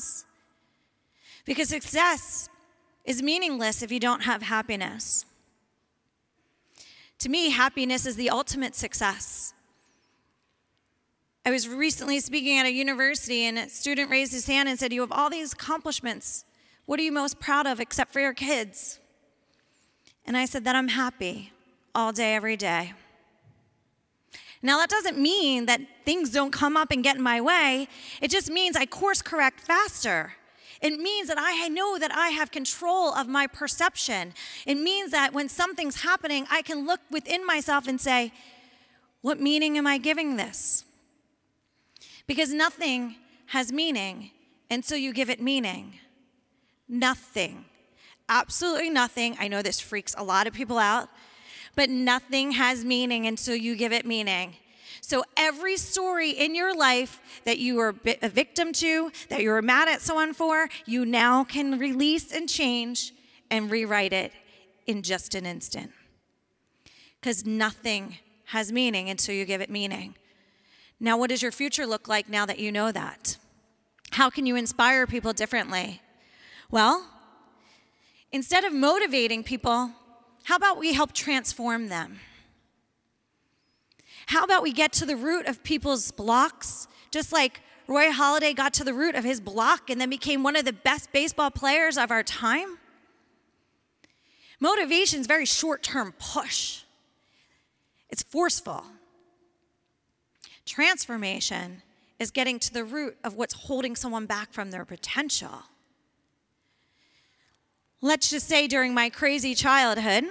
smiles. Because success is meaningless if you don't have happiness. To me, happiness is the ultimate success. I was recently speaking at a university, and a student raised his hand and said, "You have all these accomplishments. What are you most proud of except for your kids?" And I said that I'm happy all day, every day. Now, that doesn't mean that things don't come up and get in my way. It just means I course correct faster. It means that I know that I have control of my perception. It means that when something's happening, I can look within myself and say, what meaning am I giving this? Because nothing has meaning until you give it meaning. Nothing. Absolutely nothing. I know this freaks a lot of people out, but nothing has meaning until you give it meaning. So every story in your life that you were a victim to, that you were mad at someone for, you now can release and change and rewrite it in just an instant. Because nothing has meaning until you give it meaning. Now, what does your future look like now that you know that? How can you inspire people differently? Well, instead of motivating people, how about we help transform them? How about we get to the root of people's blocks, just like Roy Halladay got to the root of his block and then became one of the best baseball players of our time? Motivation is very short-term push. It's forceful. Transformation is getting to the root of what's holding someone back from their potential. Let's just say during my crazy childhood,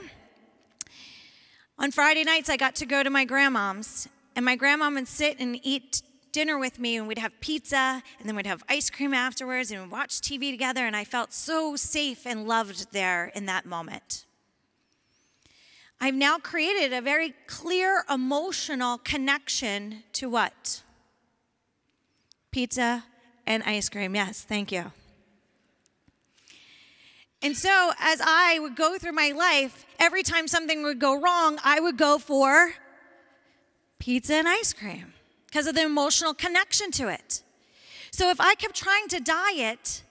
on Friday nights I got to go to my grandmom's, and my grandmom would sit and eat dinner with me, and we'd have pizza, and then we'd have ice cream afterwards, and we'd watch TV together, and I felt so safe and loved there in that moment. I've now created a very clear emotional connection to what? Pizza and ice cream. Yes, thank you. And so as I would go through my life, every time something would go wrong, I would go for pizza and ice cream because of the emotional connection to it. So if I kept trying to diet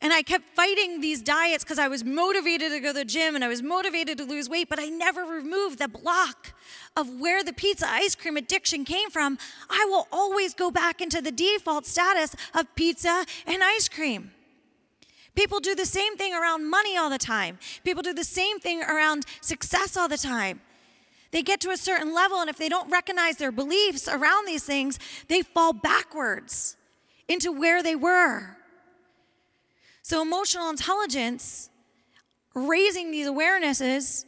and I kept fighting these diets because I was motivated to go to the gym and I was motivated to lose weight, but I never removed the block of where the pizza ice cream addiction came from, I will always go back into the default status of pizza and ice cream. People do the same thing around money all the time. People do the same thing around success all the time. They get to a certain level, and if they don't recognize their beliefs around these things, they fall backwards into where they were. So emotional intelligence, raising these awarenesses,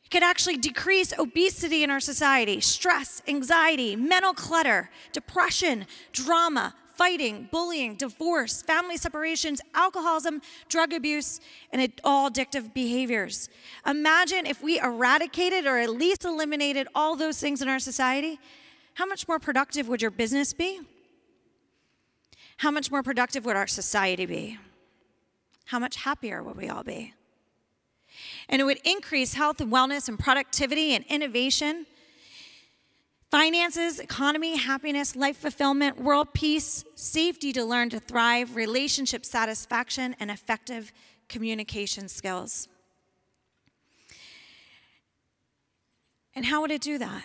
could actually decrease obesity in our society, stress, anxiety, mental clutter, depression, drama, fighting, bullying, divorce, family separations, alcoholism, drug abuse, and all addictive behaviors. Imagine if we eradicated or at least eliminated all those things in our society. How much more productive would your business be? How much more productive would our society be? How much happier would we all be? And it would increase health and wellness and productivity and innovation, finances, economy, happiness, life fulfillment, world peace, safety to learn to thrive, relationship satisfaction, and effective communication skills. And how would it do that?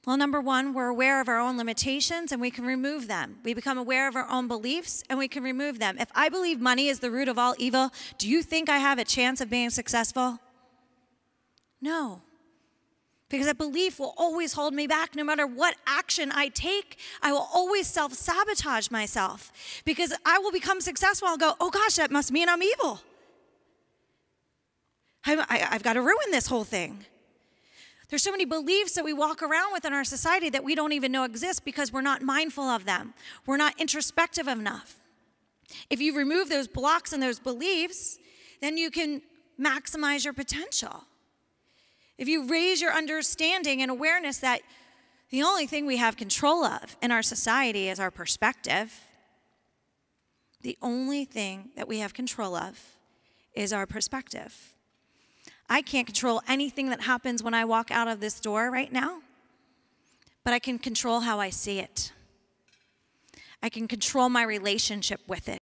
Well, number one, we're aware of our own limitations and we can remove them. We become aware of our own beliefs and we can remove them. If I believe money is the root of all evil, do you think I have a chance of being successful? No. Because that belief will always hold me back. No matter what action I take, I will always self-sabotage myself. Because I will become successful. I'll go, oh gosh, that must mean I'm evil. I've got to ruin this whole thing. There's so many beliefs that we walk around with in our society that we don't even know exist because we're not mindful of them. We're not introspective enough. If you remove those blocks and those beliefs, then you can maximize your potential. If you raise your understanding and awareness that the only thing we have control of in our society is our perspective, the only thing that we have control of is our perspective. I can't control anything that happens when I walk out of this door right now, but I can control how I see it. I can control my relationship with it.